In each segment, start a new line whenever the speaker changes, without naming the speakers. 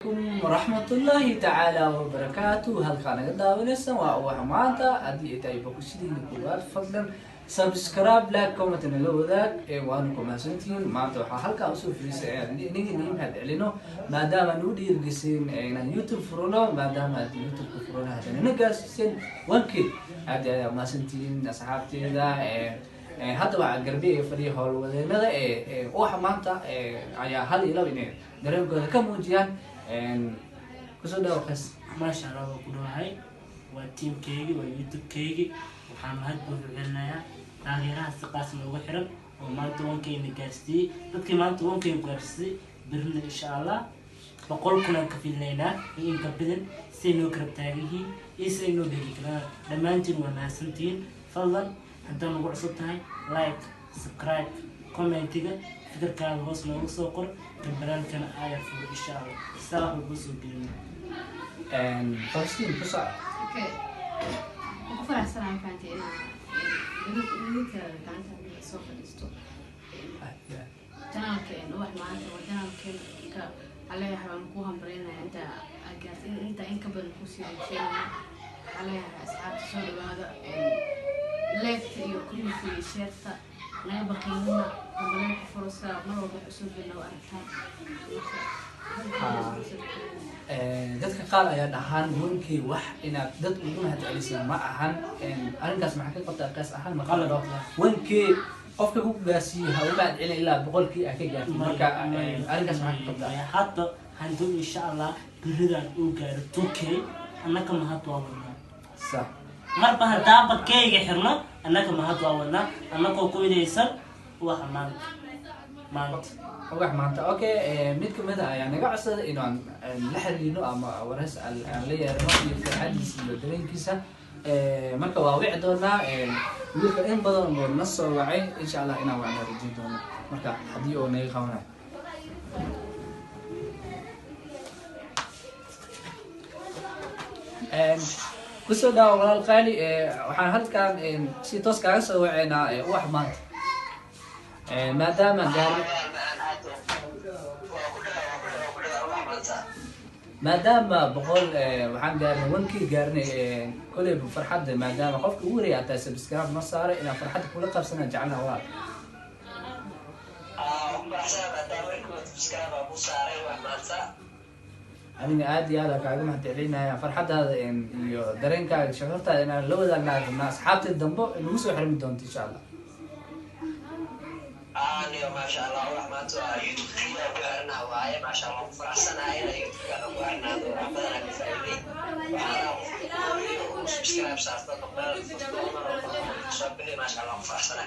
ورحمة الله تعالى وبركاته. هل كان قد داولسا وحماتا أدي إتاي بكشدي لكبار فضلا سبسكرايب لايك كومنت لو ذاك وانكم اسنتين ما توحى هلكا اسو في نيجي نهد علينا ما دام نودي رجسين ان يوتيوب فرونا ما دام يوتيوب فرونا هذا نقاسين وانكي هذا ما سنتين اصحابتي ذا hadda waa garbiga fadhiya howlwadeenada waxa maanta ayaa hal iyo laba inay dareenkooda ka muujiyaan kusoo dhawo qas
maasha Allah waa ku dhawahay waa teamkeygi waa youtube-keygi waxaan mahad buuxu celinayaa taageeraha si qaas loogu xiran oo maanta wankeyna gaarsiiyey dadkii maanta wankeyna gaarsiiyey birna insha Allah 100 kun aan ka filnaynaa in ka badan si noo karab taagihiin iyo si noo dhigi karaan dhammaantiin waa mahadsantihiin fadlan haddaan ugu cusub tahay like subscribe commentiga fikirkaaga hoos noogu soo qor barnaamijkana ayaa fulo insha Allah saa walba soo gelina
Falastiin kusoo
okay ugu faraxsanahay faanteena idinka gacanta soo fadhiisto janaalkeen wax maanta waa janaalkeen ka aleeyahay waan ku hambareynaya inta agaartay inta in ka badan ku sii sheegay aleeyahay asxaabta soo dhawaada leegta iyo kulinka iyo sheerta naga baqiinina hambaleenka furasa mar walba cusub inoo aragtaan
dadka qaar ayaa dhahaan wankii wax inaad dad ugu mahadcelisay ma ahan arrinkaas maxaa ka qabtaa qaas ahaan ma qalado wankii qofka ku gaarsiiyay ha u mahadcelin ilaa boqolkii ay ka gaartay marka arrinkaas maxaa ka qabtaa
hadda handuu insha Allah biridan uu gaaro 2k annaka mahad waa wadnaa
sax
marba hadaa badkeyga xirno annaka mahad waa wadnaa annakoo ku idaysan wax maanta
wax maanta okay mid kamid ah ayaa naga codsaday inaan la xiriirno ama waras aan la yeerno iyo farxadiisa iyo dareenkiisa marka waa wici doonaa wiilka in badan oo na soo wacay insha Allah inaan waan rajin doono marka hadii oo naga qabanay kusoo dhawo walaal qaali waxaan halkaan si toos kaaga soo waceynaa wax maanta maadaama gaari maadaama boqol waxaan gaarnay wankii gaarnay kolay farxadda maadaama qofka ugu wareeyay ataa subscribe ma saaray inaan farxadda kula qabsana jecelna walaal aniga aad iyo aad kaaga mahadcelinaya farxadaada iyo dareenkaaga shucuurtaada inaan la wadaagna asxaabta dambe nagu soo xirmi doonto insha Allah
ما شاء الله ورحمة الله يوتيوب كذا وعرنا وعي ما شاء الله فرحنا هنا يوتيوب كذا وعرنا ورحمنا بفعلي وعنا سبسكرايب صارت قبل شبه ما شاء الله فرحنا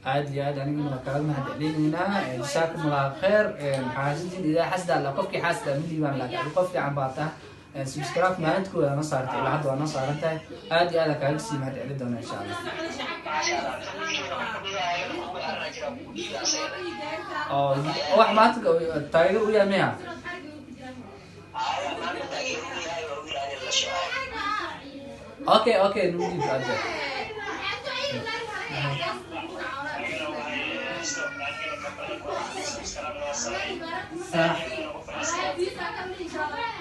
عادي عادي أنا كلام هدلينا جزاكم الله خير حاسدين إذا حسد على قفك حاسد من اللي بعمل لك قفك عم بعطه سبسكرايب ما عندكم أنا صارت إلى حد وأنا صارت عادي هذا كلام سيم هدلينا إن شاء الله واحد ما تايجر ويا مياه اوكي نودي بعد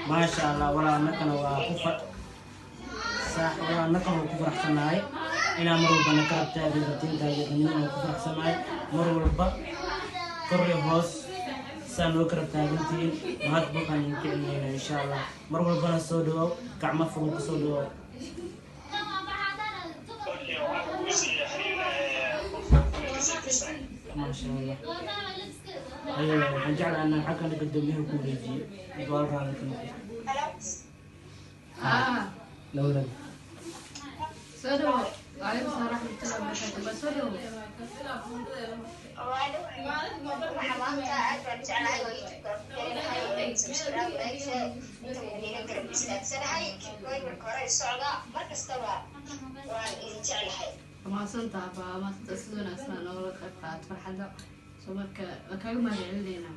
ما شاء الله ولا نكنا وكفر صح ولا نكنا وكفر حسناي إنا مروا بنكرت هذه الروتين هذه الدنيا وكفر حسناي مروا البا كوري هوس سانو كرت هذه الروتين ما تبقى يمكن إن شاء الله مروا بنا سودو كعمة فوق سودو ما شاء الله أيوة رجعنا أن حكى نقدمه كوريجي دوار هذا كله
لو رد
سودو وعليكم السلام ورحمة الله وبركاته بس سودو ما صنت أبا ما تتصدون أصلا نور قطعت فرحة سمك كانوا ما يعلنا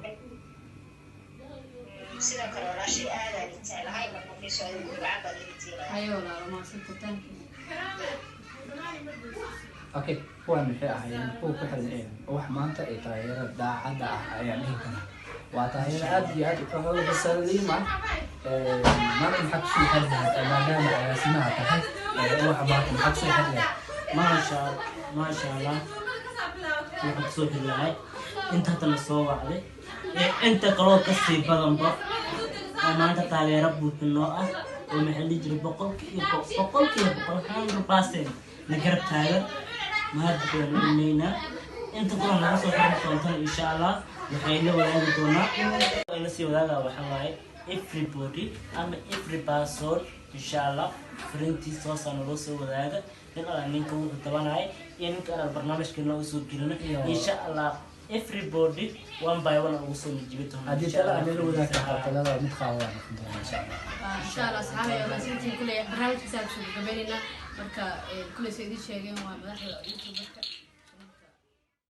أيوة لا ما صنت تانك
اوكي kuwan maxay ahaayeen kuwa ku xiran wax maanta ay taageero daacada ah ayaan dhihi karaa وتاهينا أدي أدي كهول بس ليما ما تنحكش حد ما دام اسمها تحت روح ما تنحكش حد
ما شاء الله waxaan kusoo bilaabay inta hadda la soo wacday inta kaloo ka sii badanba maanta taageero buuxin noo ah oo maxay dhihi jiray boqolkiiba 100% la garab taagan mahadcelinayna inta kaloo naga soo xiran doontaan insha allah waxay la wadaagi doonaa in la sii wadaaga waxa waaye everybody ama every person insha allah frintii soo sanado soo wadaaga in alla ninka uu tabanay in kana barnaamijkan loo soo gelino insha allah everybody one by one ugu soo jibito
هذه تلا أنا لو ذاك تلا متخاوى إن شاء الله
إن شاء الله صحابي ولا سنتي كل برنامج حساب شو قبلنا مركا كل سيدي شيء وما راح يوتيوب